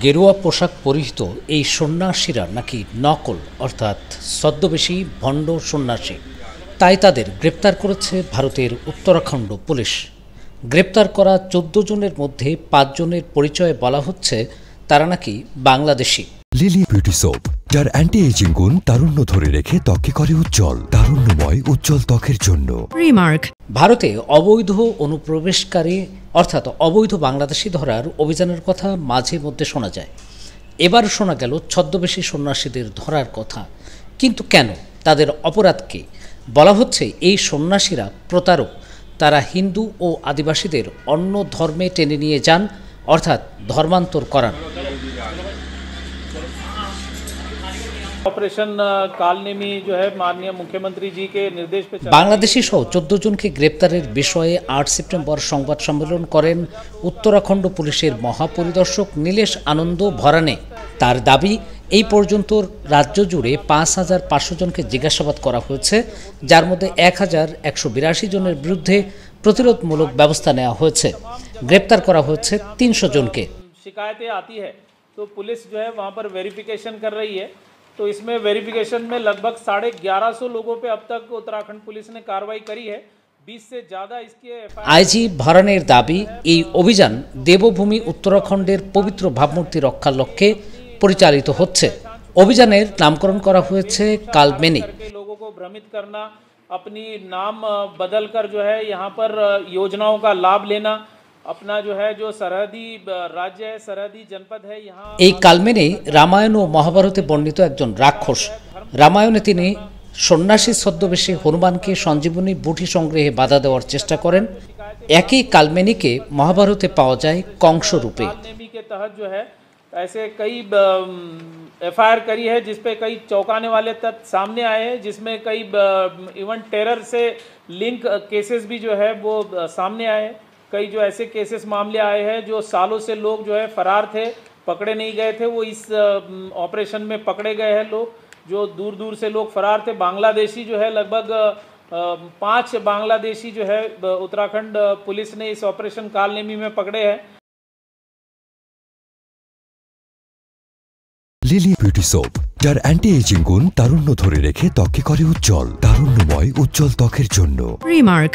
গেরুয়া পোশাক পরিহিত এই সন্ন্যাসীরা নাকি নকল অর্থাৎ ছদ্মবেশী ভণ্ড সন্ন্যাসী, তাই তাদের গ্রেপ্তার করেছে ভারতের উত্তরাখণ্ড পুলিশ। গ্রেপ্তার করা 14 জনের মধ্যে 5 জনের পরিচয়ে বলা হচ্ছে তারা নাকি বাংলাদেশি। লিলি বিউটি সোপ, যার অ্যান্টি এজিং গুণ তারুণ্য ধরে রেখে ত্বকে করে উজ্জ্বল, তারুণ্যময় উজ্জ্বল ত্বকের জন্য। রিমার্ক। ভারতে অবৈধ অনুপ্রবেশকারী অর্থাৎ অবৈধ বাংলাদেশি ধরার অভিযানের কথা মাঝে মধ্যে শোনা যায়। এবার শোনা গেল ছদ্মবেশী সন্ন্যাসীদের ধরার কথা। কিন্তু কেন? তাদের অপরাধ কী? বলা হচ্ছে এই সন্ন্যাসীরা প্রতারক। তারা হিন্দু ও আদিবাসীদের অন্য ধর্মে টেনে নিয়ে যান, অর্থাৎ ধর্মান্তর করান। ऑपरेशन कालनेमी जो है माननीय मुख्यमंत्री जी के निर्देश पे বাংলাদেশি সহ 14 জনকে গ্রেপ্তারের বিষয়ে 8 সেপ্টেম্বর সংবাদ সম্মেলন করেন উত্তরাখণ্ড পুলিশের মহাপরিদর্শক নীলেশ আনন্দ ভরানে। তার দাবি, এই পর্যন্ত রাজ্য জুড়ে 5,500 জনকে জিজ্ঞাসাবাদ করা হয়েছে, যার মধ্যে 1,182 জনের বিরুদ্ধে প্রতিরোধমূলক ব্যবস্থা নেওয়া হয়েছে। গ্রেপ্তার করা হয়েছে 300 জনকে। शिकायतें आती है तो पुलिस जो है वहाँ पर वेरिफिकेशन कर रही है। तो इसमें वेरिफिकेशन में लगभग 1150 लोगों पे अब तक उत्तराखंड पुलिस ने कार्रवाई करी है। 20 से ज़्यादा इसके আইজি ভরানের দাবি, এই অভিযান দেবভূমি উত্তরাখণ্ডের পবিত্র ভাবমূর্তি রক্ষার লক্ষ্যে পরিচালিত হচ্ছে। অভিযানের নামকরণ করা হয়েছে কালমেনি। लोगों को भ्रमित करना, अपनी नाम बदल कर जो है यहाँ पर योजनाओं का लाभ लेना, अपना जो है जो सरहदी राज्य है, सरहदी जनपद है, यहाँ এই কালমেনি রামায়ণ ও মহাভারতে বর্ণিত একজন রাক্ষস। রামায়ণে তিনি সন্ন্যাসী ছদ্মবেশী হনুমানকে সঞ্জীবনী বুটি সংগ্রহে বাধা দেওয়ার চেষ্টা করেন। একই কালমেনিকে মহাভারতে পাওয়া যায় কংস রূপে। के तहत जो है ऐसे कई एफआईआर करी है, जिसपे कई चौंकाने वाले तथ्य सामने आए हैं, जिसमें कई इवन टेरर से लिंक केसेस भी जो है वो सामने आए हैं। कई जो ऐसे केसेस मामले आए हैं जो सालों से लोग जो है फरार थे, पकड़े नहीं गए थे, वो इस ऑपरेशन में पकड़े गए हैं। लोग जो दूर दूर से लोग फरार थे, बांग्लादेशी जो है लगभग 5 बांग्लादेशी जो है उत्तराखंड पुलिस ने इस ऑपरेशन कालनेमी में पकड़े हैं। লিলি বিউটি সোপ, যার অ্যান্টি এজিং গুণ তারুণ্য ধরে রেখে ত্বকে করে উজ্জ্বল, তারুণ্যময় উজ্জ্বল ত্বকের জন্য। রিমার্ক।